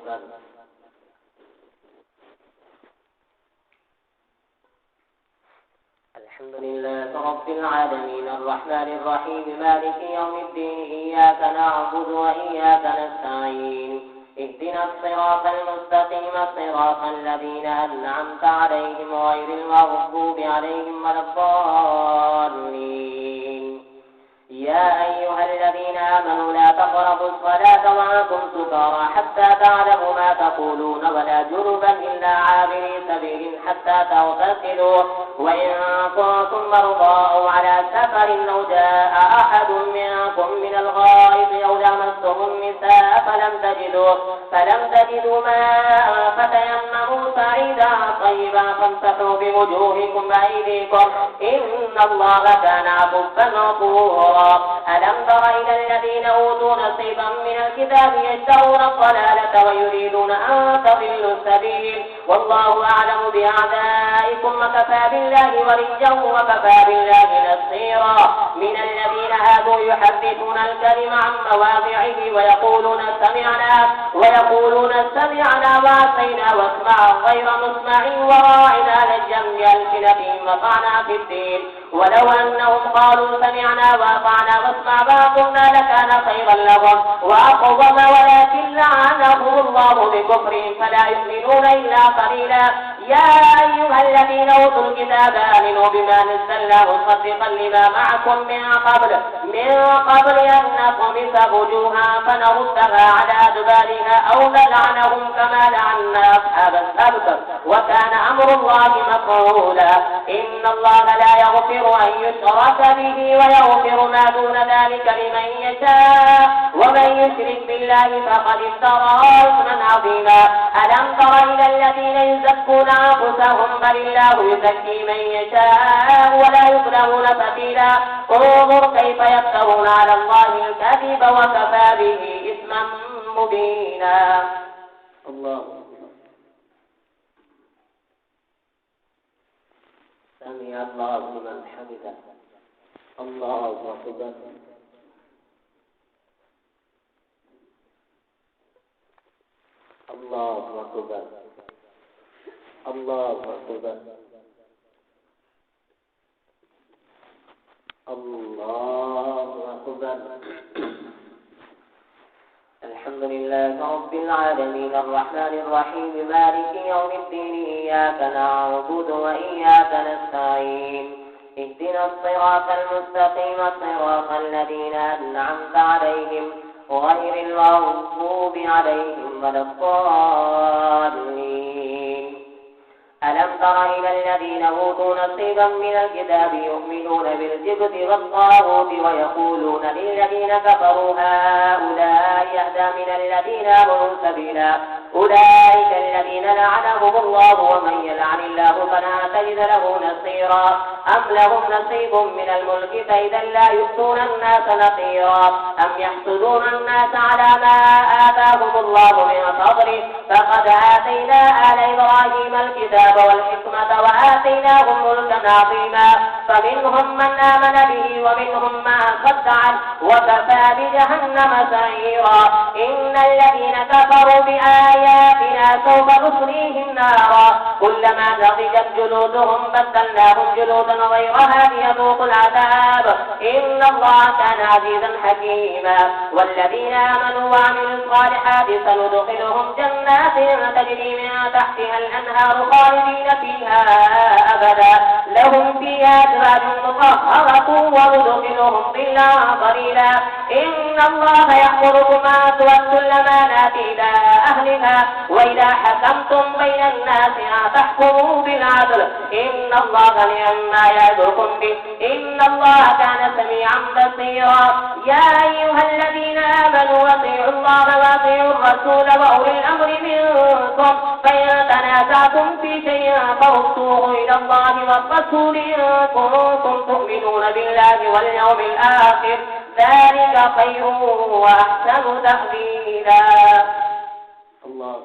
أكبر. الحمد لله رب العالمين الرحمن الرحيم مالك يوم الدين إياك نعبد وإياك نستعين اهدنا الصراط المستقيم صراط الذين أنعمت عليهم غير المغضوب عليهم ولا الضالين. يا أيها الذين آمنوا لا تقربوا الصلاة وأنتم سكارى حتى تعلموا ما تقولون ولا جنبا إلا عابري سبيل حتى تغتسلوا وإن كنتم مرضى أو على سفر أو جاء أحد منكم من الغائط أو لمستم النساء فلم تجدوا ماء فتيمموا صعيدا طيبا فامسحوا بوجوهكم وأيديكم إن الله كان عفوا غفورا. ألم تر إلى الذين أوتوا نصيبا من الكتاب يشترون الضلالة ويريدون أن تضلوا السبيل والله أعلم بأعدائكم وكفى بالله وليا وكفى بالله نصيرا. من الذين هادوا يحرفون الكلم عن مواضعه ويقولون سمعنا وعصينا واسمع غير مسمع وراعنا لجا بألسنتهم وطعنا في الدين ولو أنهم قالوا سمعنا وأطعنا واسمع ما قلنا لكان خيرا لهم وأقوم ولكن لعنهم الله بكفرهم فلا يؤمنون إلا قليلا. يا أيها الذين أوتوا الكتاب آمنوا بما نزلنا مصدقا لما معكم من قبل أن نطمس وجوها فنردها على أدبارها أو نلعنهم كما لعنا أصحاب السبت وكان أمر الله مفعولا. إن الله لا يغفر أن يشرك به ويغفر ما دون ذلك لمن يشاء ومن يشرك بالله فقد افترى إثما عظيما. ألم تر إلى الذين يزكون أنفسهم بل الله يزكي من يشاء ولا يظلمون فتيلا. انظر كيف يفترون على الله الكذب وكفى به إثما مبينا. الله سمع الله لمن حمده. الله أكبر. الله أكبر. الله أكبر. الله أكبر. الحمد لله رب العالمين الرحمن الرحيم مالك يوم الدين إياك نعبد وإياك نستعين اهدنا الصراط المستقيم صراط الذين أنعمت عليهم غير المغضوب عليهم ولا الضالين. ألم تر إلى الذين أوتوا نصيبا من الكتاب يؤمنون بالجبت والطاغوت ويقولون للذين كفروا هؤلاء يهدى من الذين آمنوا سبيلا. أولئك الذين لعنهم الله ومن يلعن الله فلا تجد له نصيرا. أم لهم نصيب من الملك فإذا لا يؤتون الناس نصيرا. أم يحسدون الناس على ما آتاهم الله من فضله فقد آتينا آل إبراهيم الكتاب والحكمة وآتيناهم ملكا عظيما. فمنهم من آمن به ومنهم من صد عنه وكفى بجهنم سعيرا. إن الذين كفروا بآياتنا سوف نصليهم نارا كلما نضجت جلودهم بدلناهم جلودا غيرها ليذوقوا العذاب إن الله كان عزيزا حكيما. والذين آمنوا وعملوا الصالحات سندخلهم جنات تجري من تحتها الأنهار خالدين فيها أبدا لهم فيها أزواج مطهرة وندخلهم ظلا ظليلا. إن الله يأمركم أن تؤدوا الأمانات إلى أهلها وإذا حكمتم بين الناس أن تحكموا بالعدل إن الله نعم ما يعظكم به إن الله كان سميعا بصيرا. يا أيها الذين آمنوا أطيعوا الله وأطيعوا الرسول وأولي الأمر منكم فإن تنازعتم في شيء فردوه إلى الله والرسول إن كنتم تؤمنون بالله واليوم الآخر ذلك خير وأحسن تأويلا. الله